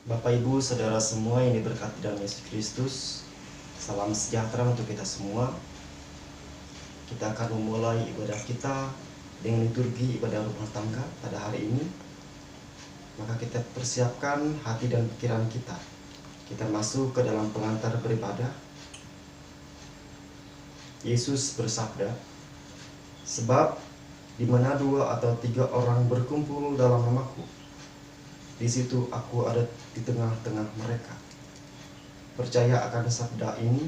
Bapak Ibu Saudara semua yang diberkati dalam Yesus Kristus, salam sejahtera untuk kita semua. Kita akan memulai ibadah kita dengan liturgi ibadah rumah tangga pada hari ini. Maka kita persiapkan hati dan pikiran kita. Kita masuk ke dalam pengantar beribadah. Yesus bersabda, "Sebab di mana 2 atau 3 orang berkumpul dalam namaku, di situ aku ada di tengah-tengah mereka." Percaya akan sabda ini,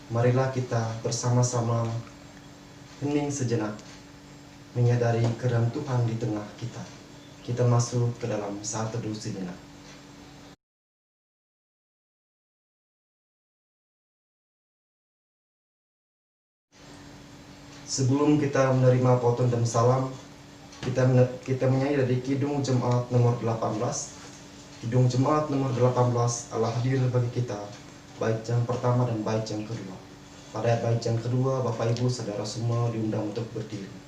marilah kita bersama-sama hening sejenak, menyadari kehadiran Tuhan di tengah kita. Kita masuk ke dalam saat teduh sejenak. Sebelum kita menerima potong dan salam, kita menyanyi dari Kidung Jemaat nomor 18. Kidung Jemaat nomor 18, Allah hadir bagi kita, bait yang pertama dan bait yang kedua. Pada bait yang kedua, Bapak Ibu Saudara semua diundang untuk berdiri.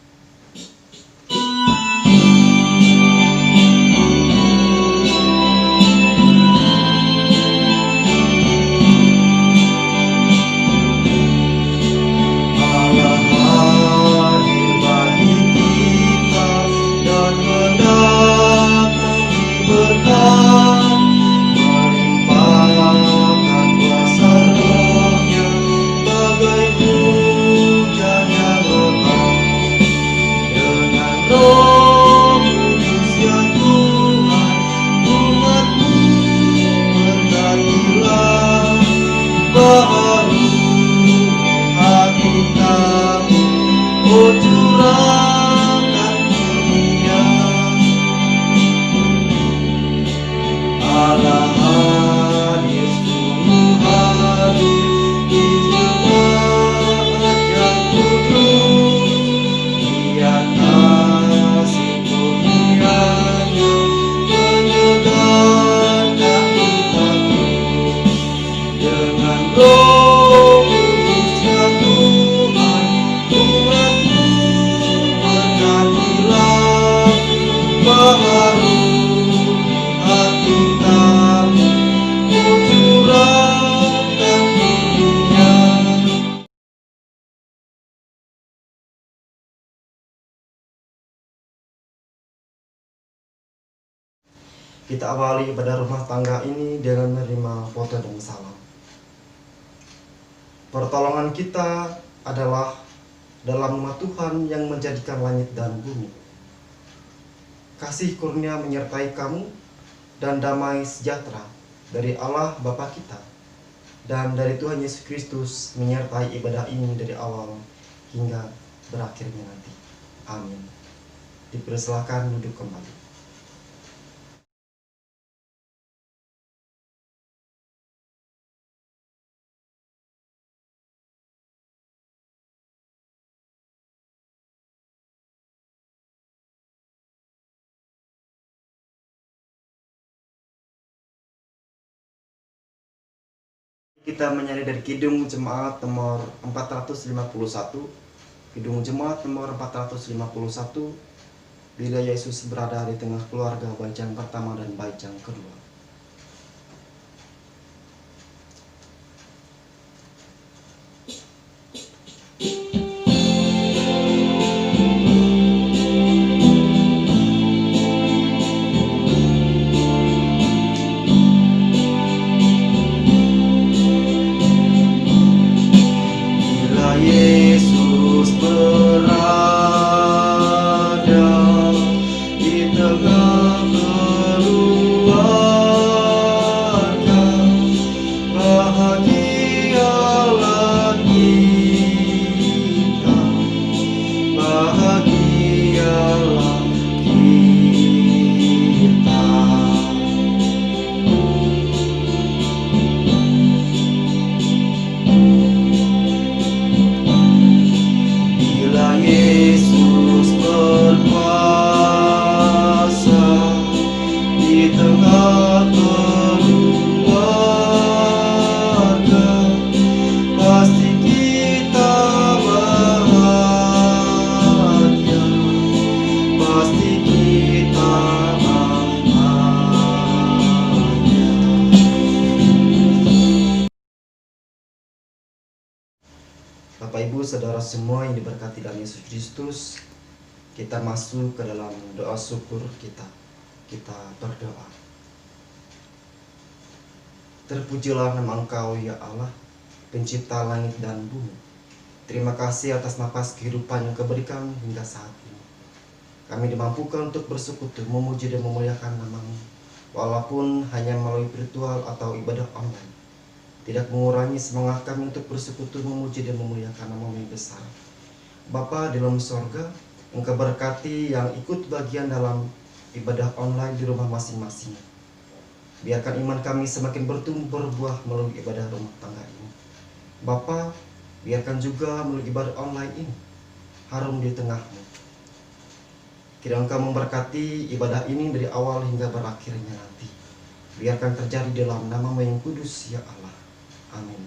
Kita awali ibadah rumah tangga ini dengan menerima potong dan salam. Pertolongan kita adalah dalam nama Tuhan yang menjadikan langit dan bumi. Kasih kurnia menyertai kamu dan damai sejahtera dari Allah Bapa kita dan dari Tuhan Yesus Kristus menyertai ibadah ini dari awal hingga berakhirnya nanti. Amin. Dipersilakan duduk kembali. Kita menyanyi dari Kidung Jemaat nomor 451. Kidung Jemaat nomor 451. Bila Yesus berada di tengah keluarga, bait yang pertama dan bait yang kedua. Yesus berada di tengah keluarga. Bapak Ibu Saudara semua yang diberkati dalam Yesus Kristus, kita masuk ke dalam doa syukur kita. Kita berdoa. Terpujilah nama Engkau ya Allah, pencipta langit dan bumi. Terima kasih atas napas kehidupan yang Kau berikan hingga saat ini. Kami dimampukan untuk bersekutu, memuji dan memuliakan nama-Mu, walaupun hanya melalui virtual atau ibadah online. Tidak mengurangi semangat kami untuk bersekutu, memuji dan memuliakan nama-Mu yang besar. Bapa di dalam sorga, Engkau berkati yang ikut bagian dalam ibadah online di rumah masing-masing. Biarkan iman kami semakin bertumbuh berbuah melalui ibadah rumah tangga ini. Bapa, biarkan juga melalui ibadah online ini harum di tengah-Mu. Kiranya Engkau memberkati ibadah ini dari awal hingga berakhirnya nanti. Biarkan terjadi dalam nama-Mu yang kudus ya Allah. Amin.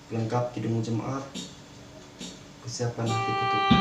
Lengkap kidung jemaat, kesiapan hati tutup.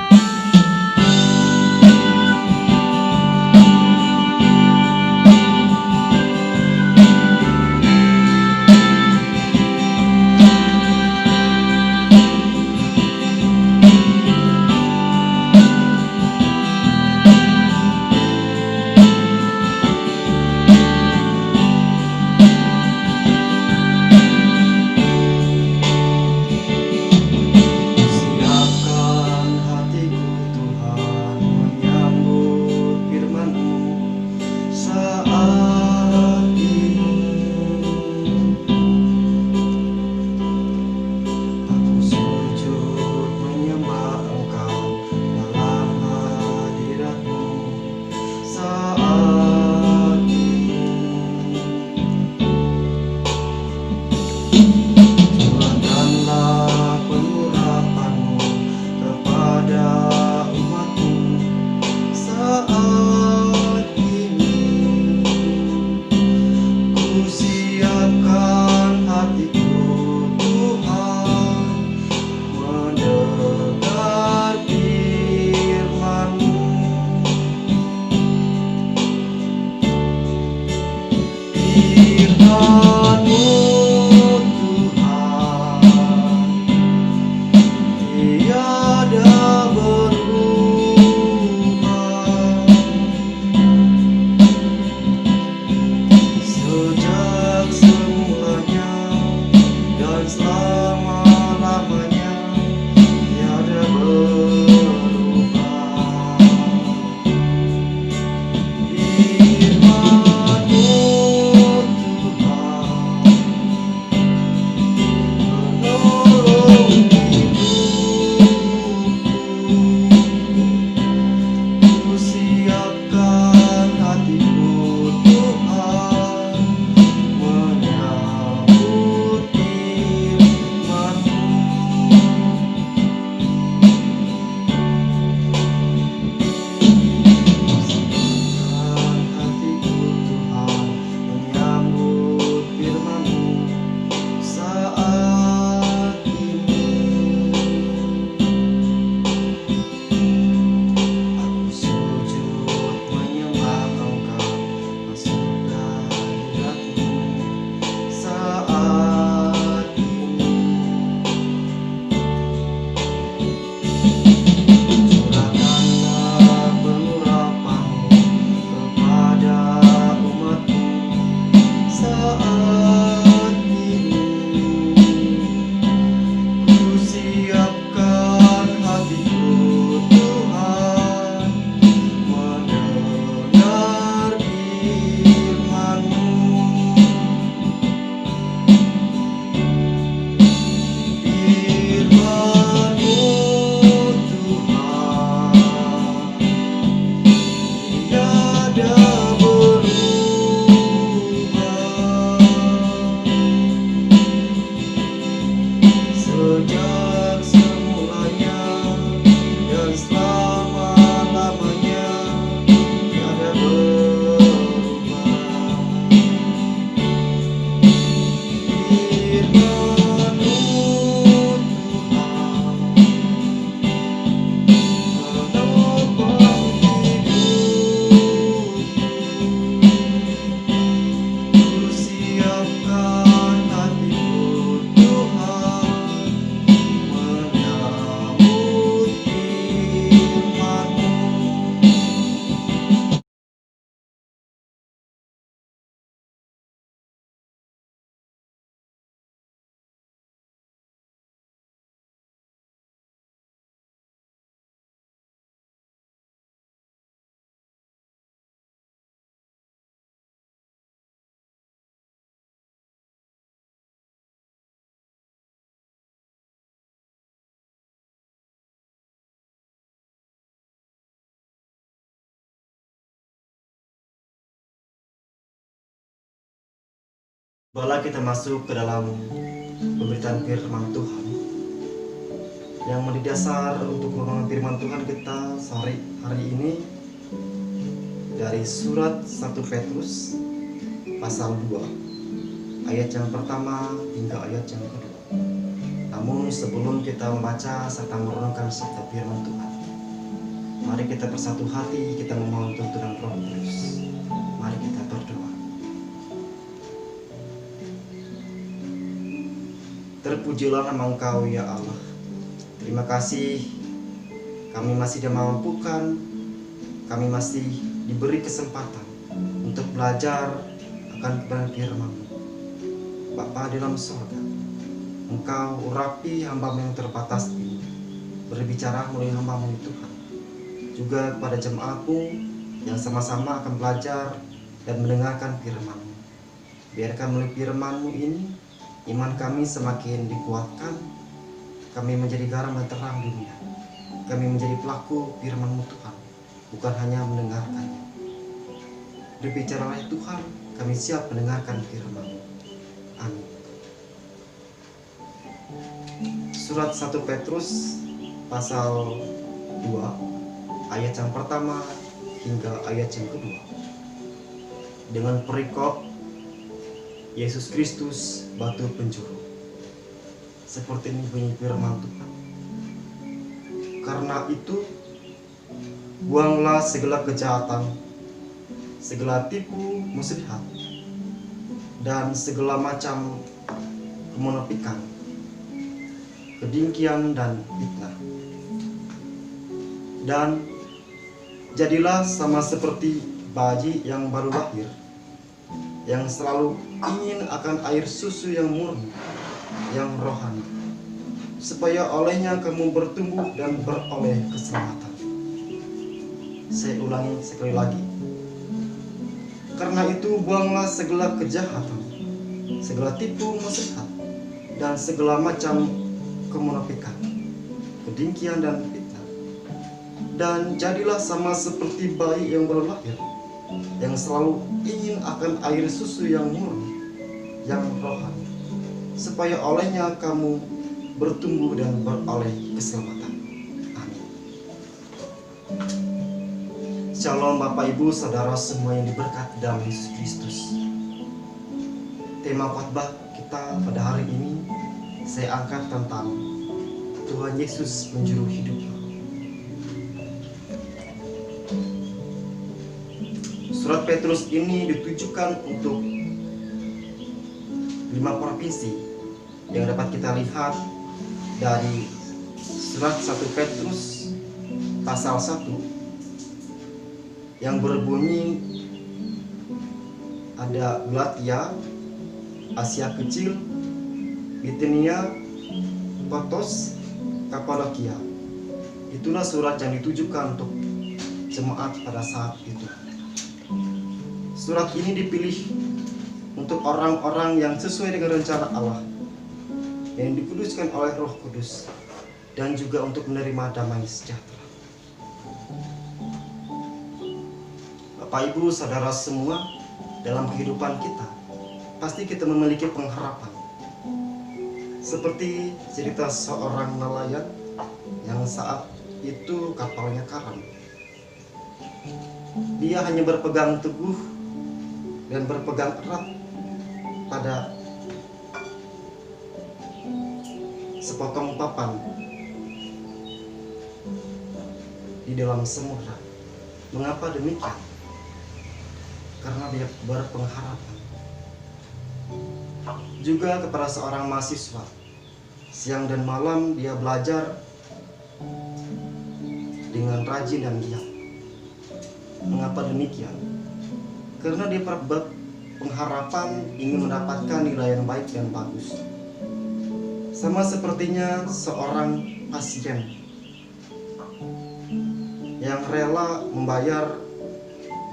Bala kita masuk ke dalam pemberitaan firman Tuhan yang menjadi dasar untuk memahami firman Tuhan kita sore hari ini dari surat 1 Petrus pasal 2 ayat yang pertama hingga ayat yang kedua. Namun sebelum kita membaca serta merenungkan sabda firman Tuhan, mari kita bersatu hati, kita memohon tuntunan Roh Kudus. Mari kita berdoa. Terpujilah nama Engkau ya Allah. Terima kasih kami masih dimampukan, kami masih diberi kesempatan untuk belajar akan kebenaran firman-Mu. Bapa di dalam surga, Engkau urapi hamba-Mu yang terbatas ini, berbicara melalui hamba-Mu Tuhan. Juga kepada jemaat-Mu yang sama-sama akan belajar dan mendengarkan firman-Mu. Biarkan melalui firman-Mu ini, iman kami semakin dikuatkan, kami menjadi garam dan terang dunia. Kami menjadi pelaku firman-Mu Tuhan, bukan hanya mendengarkannya. Berbicaralah Tuhan, kami siap mendengarkan firman-Mu. Amin. Surat 1 Petrus pasal 2 ayat yang pertama hingga ayat yang kedua. Dengan perikop Yesus Kristus batu penjuru. Seperti ini bunyi firman Tuhan. Karena itu, buanglah segala kejahatan, segala tipu muslihat, dan segala macam kemunafikan, kedengkian dan fitnah. Dan jadilah sama seperti bayi yang baru lahir, yang selalu ingin akan air susu yang murni, yang rohani, supaya olehnya kamu bertumbuh dan beroleh keselamatan. Saya ulangi sekali lagi. Karena itu buanglah segala kejahatan, segala tipu muslihat, dan segala macam kemunafikan, kedengkian dan fitnah. Dan jadilah sama seperti bayi yang baru lahir, yang selalu ingin akan air susu yang murni, yang rohani, supaya olehnya kamu bertumbuh dan beroleh keselamatan. Amin. Shalom Bapak Ibu Saudara semua yang diberkati dalam Yesus Kristus. Tema khotbah kita pada hari ini saya angkat tentang Tuhan Yesus menjuru hidup. Surat Petrus ini ditujukan untuk 5 provinsi yang dapat kita lihat dari surat 1 Petrus pasal 1 yang berbunyi ada Galatia, Asia Kecil, Bitinia, Pontus, Kapadokia. Itulah surat yang ditujukan untuk jemaat pada saat itu. Surat ini dipilih untuk orang-orang yang sesuai dengan rencana Allah, yang dikuduskan oleh Roh Kudus, dan juga untuk menerima damai sejahtera. Bapak Ibu Saudara semua, dalam kehidupan kita pasti kita memiliki pengharapan. Seperti cerita seorang nelayan yang saat itu kapalnya karam. Dia hanya berpegang teguh dan berpegang erat pada sepotong papan di dalam samudra. Mengapa demikian? Karena dia berpengharapan. Juga kepada seorang mahasiswa, siang dan malam dia belajar dengan rajin dan giat. Mengapa demikian? Karena dia berpengharapan ingin mendapatkan nilai yang baik dan bagus. Sama sepertinya seorang pasien yang rela membayar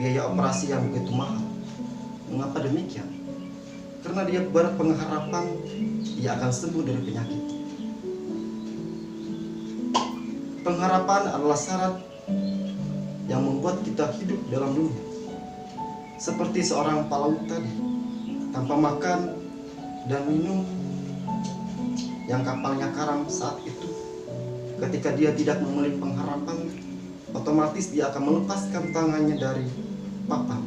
biaya operasi yang begitu mahal. Mengapa demikian? Karena dia berpengharapan dia akan sembuh dari penyakit. Pengharapan adalah syarat yang membuat kita hidup dalam dunia. Seperti seorang pelaut tadi, tanpa makan dan minum yang kapalnya karam saat itu. Ketika dia tidak memiliki pengharapan, otomatis dia akan melepaskan tangannya dari papan.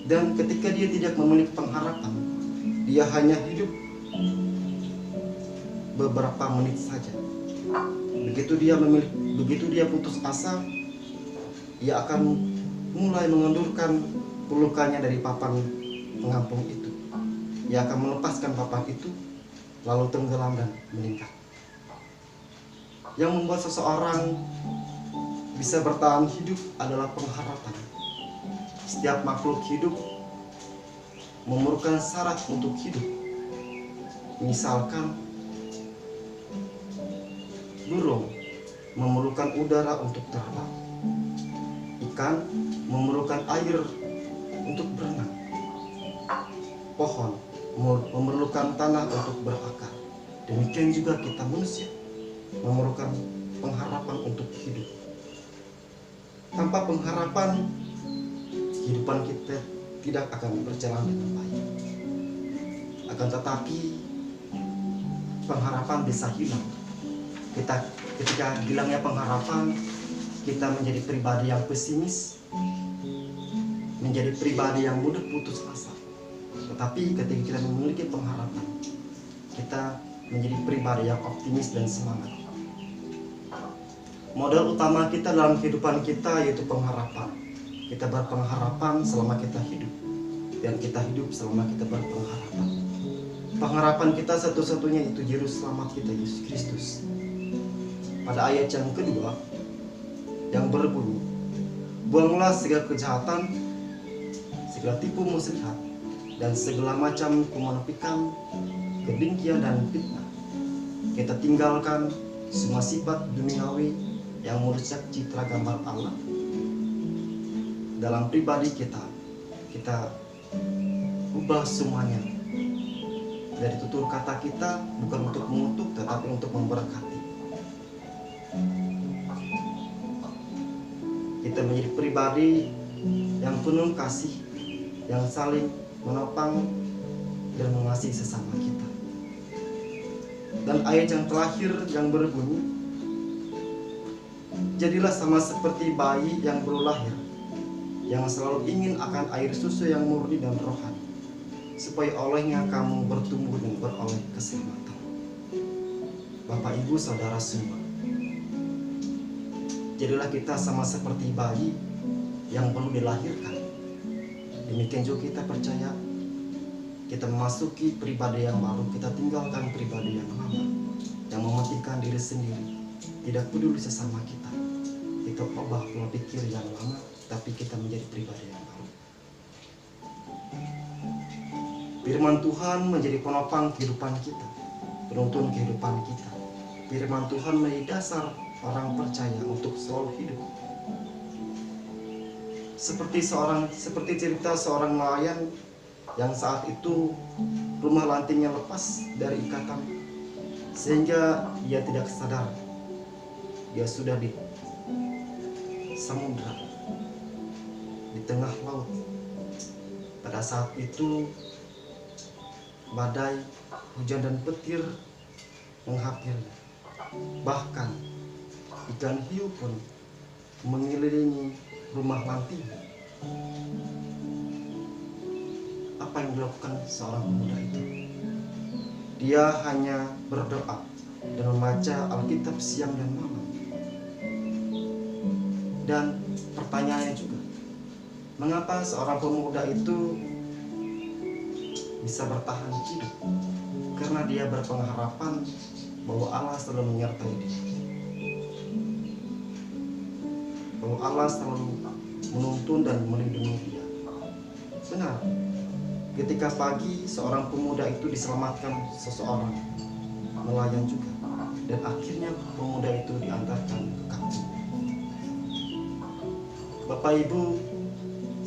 Dan ketika dia tidak memiliki pengharapan, dia hanya hidup beberapa menit saja. Begitu dia putus asa, ia akan mulai mengendurkan pelukannya dari papan pengampung itu. Ia akan melepaskan papan itu, lalu tenggelam dan meninggal. Yang membuat seseorang bisa bertahan hidup adalah pengharapan. Setiap makhluk hidup memerlukan syarat untuk hidup. Misalkan burung memerlukan udara untuk terbang. Ikan memerlukan air untuk berenang. Pohon memerlukan tanah untuk berakar. Demikian juga kita manusia memerlukan pengharapan untuk hidup. Tanpa pengharapan, kehidupan kita tidak akan berjalan dengan baik. Akan tetapi, pengharapan bisa hilang. Ketika hilangnya pengharapan, kita menjadi pribadi yang pesimis, menjadi pribadi yang mudah putus asa. Tetapi ketika kita memiliki pengharapan, kita menjadi pribadi yang optimis dan semangat. Modal utama kita dalam kehidupan kita yaitu pengharapan. Kita berpengharapan selama kita hidup, dan kita hidup selama kita berpengharapan. Pengharapan kita satu-satunya itu Juru Selamat kita, Yesus Kristus. Pada ayat yang kedua yang berbunyi, buanglah segala kejahatan, segala tipu muslihat, dan segala macam kemunafikan, kedengkian dan fitnah. Kita tinggalkan semua sifat duniawi yang merusak citra gambar Allah dalam pribadi kita. Kita ubah semuanya dari tutur kata kita, bukan untuk mengutuk tetapi untuk memberkati. Kita menjadi pribadi yang penuh kasih, yang saling menopang dan mengasihi sesama kita. Dan ayat yang terakhir yang berbunyi, jadilah sama seperti bayi yang baru lahir, yang selalu ingin akan air susu yang murni dan rohani, supaya olehnya kamu bertumbuh dan beroleh keselamatan. Bapak, Ibu, Saudara semua, jadilah kita sama seperti bayi yang perlu dilahirkan. Demikian juga kita percaya, kita memasuki pribadi yang baru, kita tinggalkan pribadi yang lama, yang mementingkan diri sendiri, tidak peduli sesama kita. Kita ubah pola pikir yang lama, tapi kita menjadi pribadi yang baru. Firman Tuhan menjadi penopang kehidupan kita, penuntun kehidupan kita. Firman Tuhan menjadi dasar orang percaya untuk selalu hidup. Seperti cerita seorang nelayan yang saat itu rumah lantingnya lepas dari ikatan, sehingga ia tidak sadar dia sudah di samudra, di tengah laut. Pada saat itu badai, hujan dan petir menghampiri. Bahkan ikan hiu pun mengelilingi rumah lanting. Apa yang dilakukan seorang pemuda itu? Dia hanya berdoa dan membaca Alkitab siang dan malam. Dan pertanyaannya juga, mengapa seorang pemuda itu bisa bertahan hidup? Karena dia berpengharapan bahwa Allah selalu menyertai dia, bahwa Allah selalu menuntun dan melindungi dia. Benar, ketika pagi seorang pemuda itu diselamatkan seseorang nelayan juga, dan akhirnya pemuda itu diantarkan ke kampung. Bapak, Ibu,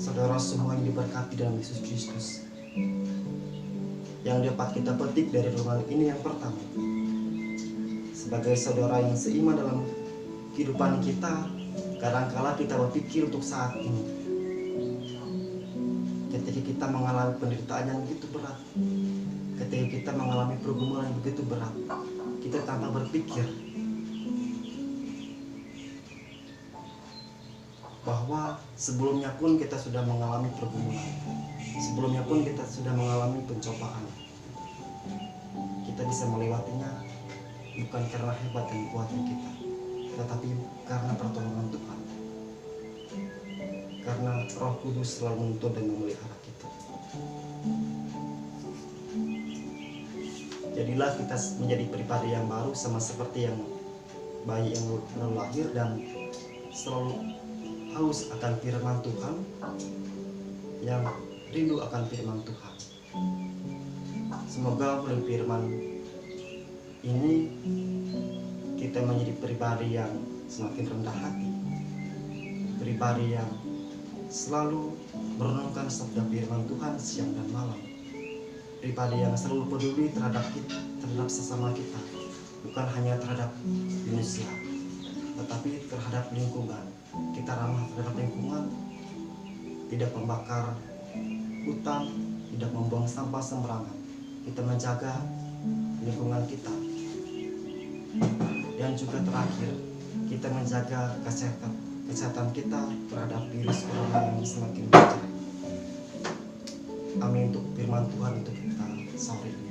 Saudara semua yang diberkati dalam Yesus Kristus, yang dapat kita petik dari renungan ini yang pertama, sebagai saudara yang seiman dalam kehidupan kita, kadangkala kita berpikir untuk saat ini, ketika kita mengalami penderitaan yang begitu berat, ketika kita mengalami pergumulan yang begitu berat, kita tanpa berpikir bahwa sebelumnya pun kita sudah mengalami pergumulan, sebelumnya pun kita sudah mengalami pencobaan. Kita bisa melewatinya bukan karena hebat dan kuatnya kita, tetapi karena pertolongan Tuhan, karena Roh Kudus selalu menuntun dan memelihara kita. Jadilah kita menjadi pribadi yang baru, sama seperti yang bayi yang baru lahir dan selalu haus akan firman Tuhan, yang rindu akan firman Tuhan. Semoga melalui firman ini kita menjadi pribadi yang semakin rendah hati, pribadi yang selalu merenungkan sabda firman Tuhan siang dan malam, pribadi yang selalu peduli terhadap kita, terhadap sesama kita, bukan hanya terhadap manusia, tetapi terhadap lingkungan. Kita ramah terhadap lingkungan, tidak membakar hutan, tidak membuang sampah sembarangan. Kita menjaga lingkungan kita. Dan juga terakhir, kita menjaga kesehatan kita terhadap virus corona yang semakin menjadi. Amin untuk firman Tuhan untuk kita sore ini.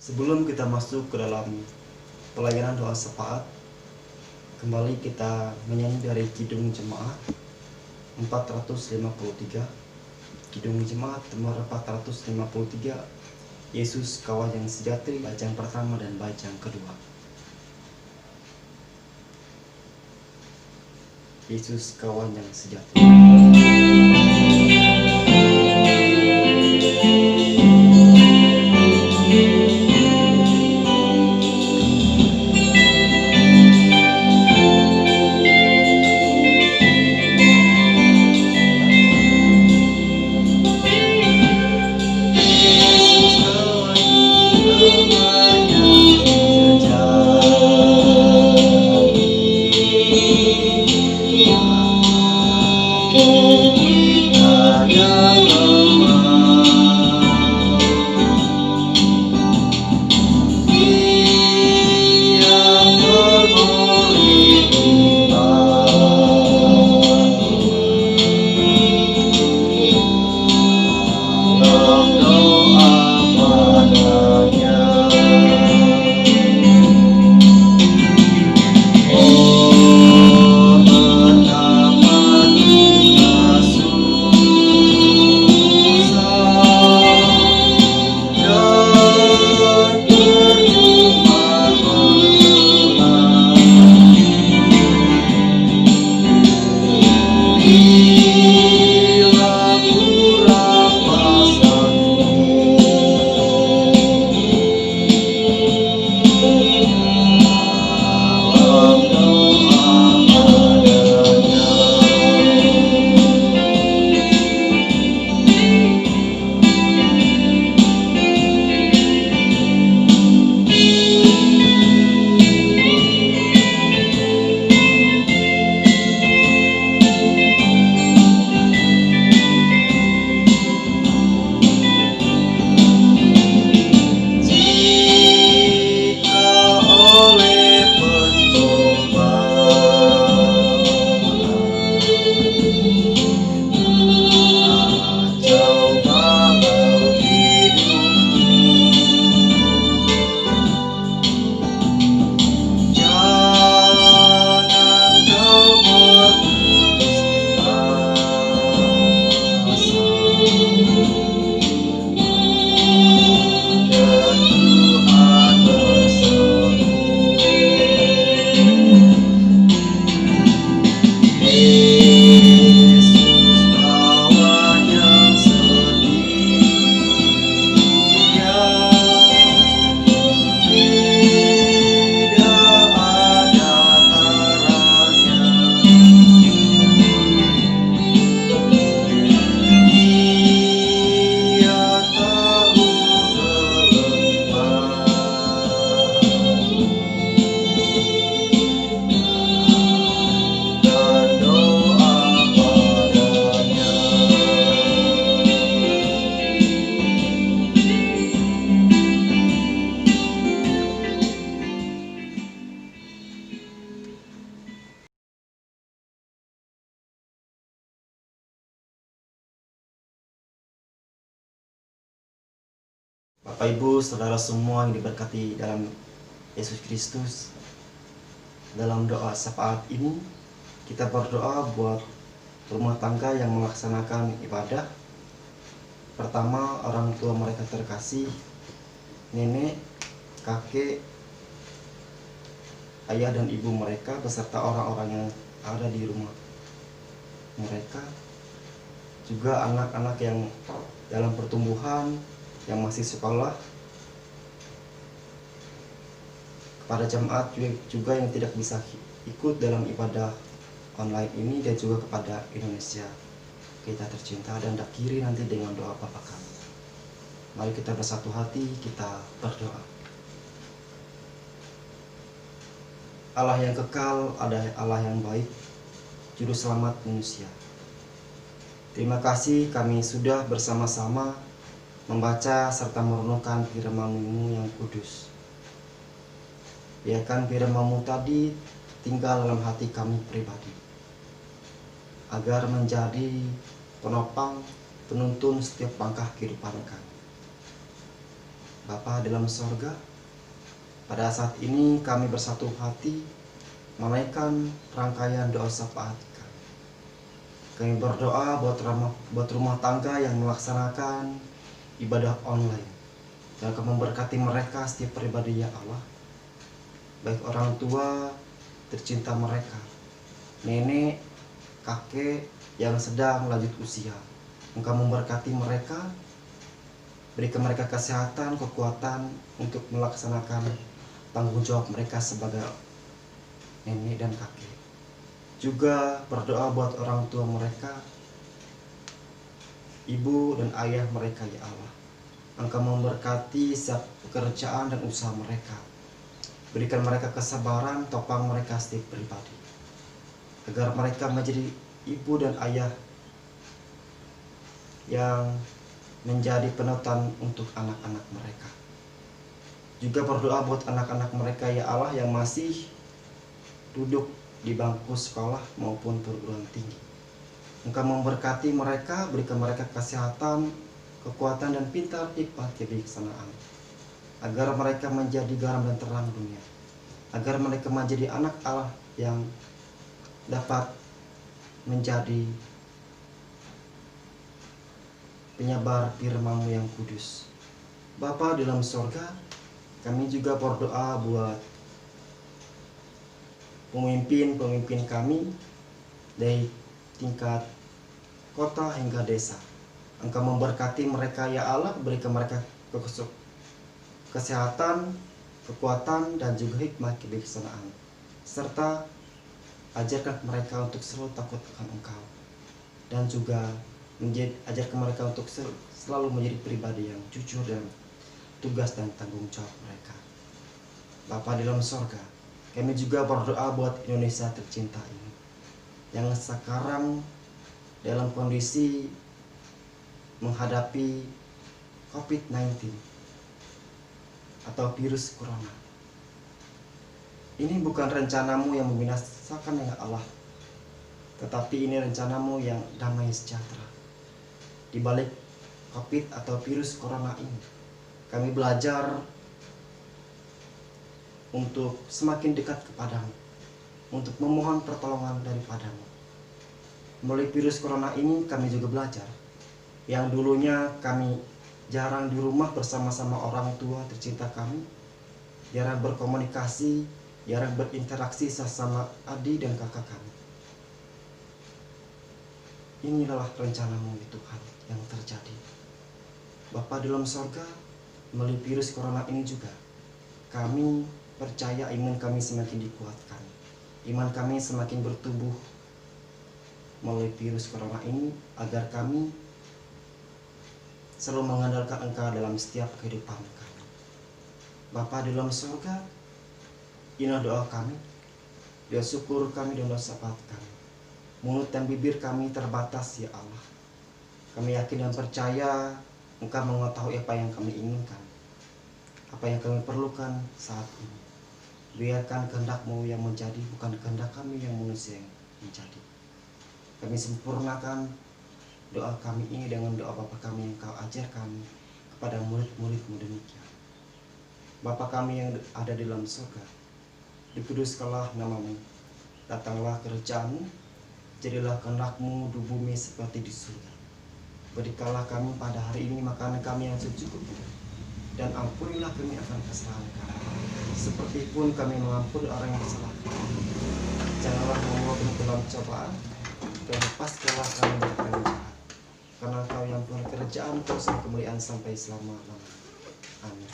Sebelum kita masuk ke dalam pelayanan doa syafaat, kembali kita menyanyi dari Kidung Jemaat 453. Kidung Jemaat nomor 453, Yesus Kawan yang Sejati, bait yang pertama dan bait yang kedua. Yesus Kawan yang Sejati. Bapak Ibu, saudara semua yang diberkati dalam Yesus Kristus, dalam doa syafaat ini kita berdoa buat rumah tangga yang melaksanakan ibadah. Pertama, orang tua mereka terkasih, nenek, kakek, ayah dan ibu mereka beserta orang-orang yang ada di rumah mereka. Juga anak-anak yang dalam pertumbuhan, yang masih sekolah, kepada jemaat juga yang tidak bisa ikut dalam ibadah online ini, dan juga kepada Indonesia kita tercinta dan tak kiri nanti dengan doa Bapa kami. Mari kita bersatu hati, kita berdoa. Allah yang kekal, Allah yang baik, juru selamat manusia, terima kasih kami sudah bersama-sama membaca serta merenungkan firman-Mu yang kudus. Biarkan firman-Mu tadi tinggal dalam hati kami pribadi, agar menjadi penopang, penuntun setiap langkah kehidupan kami. Bapa dalam sorga, pada saat ini kami bersatu hati menaikkan rangkaian doa syafaat kami. Kami berdoa buat rumah tangga yang melaksanakan ibadah online. Dan Kau memberkati mereka setiap pribadi ya Allah, baik orang tua tercinta mereka, nenek, kakek yang sedang lanjut usia. Engkau memberkati mereka, berikan mereka kesehatan, kekuatan untuk melaksanakan tanggung jawab mereka sebagai nenek dan kakek. Juga berdoa buat orang tua mereka, ibu dan ayah mereka ya Allah. Engkau memberkati setiap pekerjaan dan usaha mereka. Berikan mereka kesabaran, topang mereka setiap pribadi, agar mereka menjadi ibu dan ayah yang menjadi penutan untuk anak-anak mereka. Juga berdoa buat anak-anak mereka ya Allah yang masih duduk di bangku sekolah maupun perguruan tinggi. Engkau memberkati mereka, berikan mereka kesehatan, kekuatan dan pintar, hikmat, kebijaksanaan, agar mereka menjadi garam dan terang dunia, agar mereka menjadi anak Allah yang dapat menjadi penyebar firman-Mu yang kudus. Bapa dalam sorga, kami juga berdoa buat pemimpin-pemimpin kami dari tingkat kota hingga desa. Engkau memberkati mereka ya Allah, berikan mereka kesehatan, kekuatan, dan juga hikmat kebijaksanaan, serta ajarkan mereka untuk selalu takut akan Engkau, dan juga ajarkan mereka untuk selalu menjadi pribadi yang jujur dalam tugas dan tanggung jawab mereka. Bapa di dalam sorga, kami juga berdoa buat Indonesia tercinta ini, yang sekarang dalam kondisi menghadapi COVID-19 atau virus corona. Ini bukan rencana-Mu yang membinasakan ya Allah, tetapi ini rencana-Mu yang damai sejahtera. Di balik COVID atau virus corona ini, kami belajar untuk semakin dekat kepadamu, untuk memohon pertolongan daripadamu. Melalui virus corona ini kami juga belajar, yang dulunya kami jarang di rumah bersama-sama orang tua tercinta kami, jarang berkomunikasi, jarang berinteraksi sesama adik dan kakak kami. Inilah rencana-Mu ya Tuhan yang terjadi. Bapa dalam sorga, melalui virus corona ini juga kami percaya iman kami semakin dikuatkan, iman kami semakin bertumbuh melalui virus corona ini, agar kami selalu mengandalkan Engkau dalam setiap kehidupan kami. Bapa di dalam surga, inilah doa kami, doa syukur kami dan doa syafaat kami. Mulut dan bibir kami terbatas ya Allah. Kami yakin dan percaya Engkau mengetahui apa yang kami inginkan, apa yang kami perlukan saat ini. Biarkan kehendak-Mu yang menjadi, bukan kehendak kami yang manusia yang menjadi. Kami sempurnakan doa kami ini dengan doa Bapa kami yang Kau ajarkan pada murid-murid-Mu demikian. Bapa kami yang ada di dalam surga, dikuduskanlah nama-Mu, datanglah kerajaan-Mu, jadilah kehendak-Mu di bumi seperti di surga. Berikanlah kami pada hari ini makanan kami yang secukupnya, dan ampunilah kami akan kesalahan kami, seperti pun kami mengampuni orang yang bersalah kami. Janganlah membawa kami ke dalam cobaan, dan lepaskanlah kami dari yang jahat. Karena Engkau yang punya kerajaan, terus kemuliaan sampai selama-lamanya. Amin.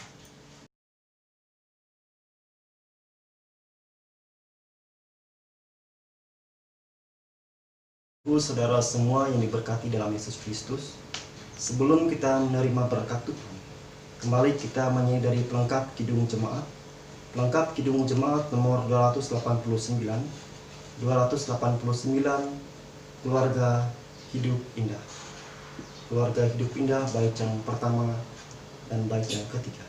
Saudara semua yang diberkati dalam Yesus Kristus, sebelum kita menerima berkat Tuhan, kembali kita menyadari pelengkap Kidung Jemaat. Pelengkap Kidung Jemaat nomor 289, Keluarga Hidup Indah. Keluarga Hidup Indah, bait yang pertama dan bait yang ketiga.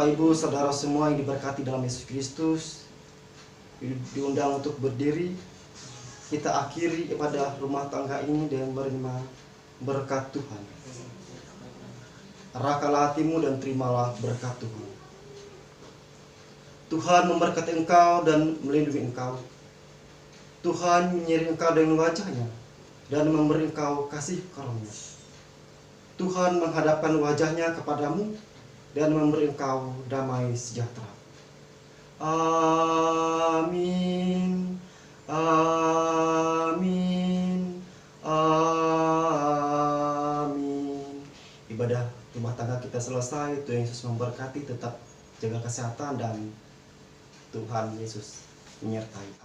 Ibu, saudara semua yang diberkati dalam Yesus Kristus, diundang untuk berdiri. Kita akhiri ibadah rumah tangga ini dengan menerima berkat Tuhan. Arahkanlah hatimu dan terimalah berkat Tuhan. Tuhan memberkati engkau dan melindungi engkau. Tuhan menyeri engkau dengan wajahnya dan memberi engkau kasih karunia. Tuhan menghadapkan wajahnya kepadamu dan memberi engkau damai sejahtera. Amin. Amin. Amin. Ibadah rumah tangga kita selesai. Tuhan Yesus memberkati. Tetap jaga kesehatan dan Tuhan Yesus menyertai.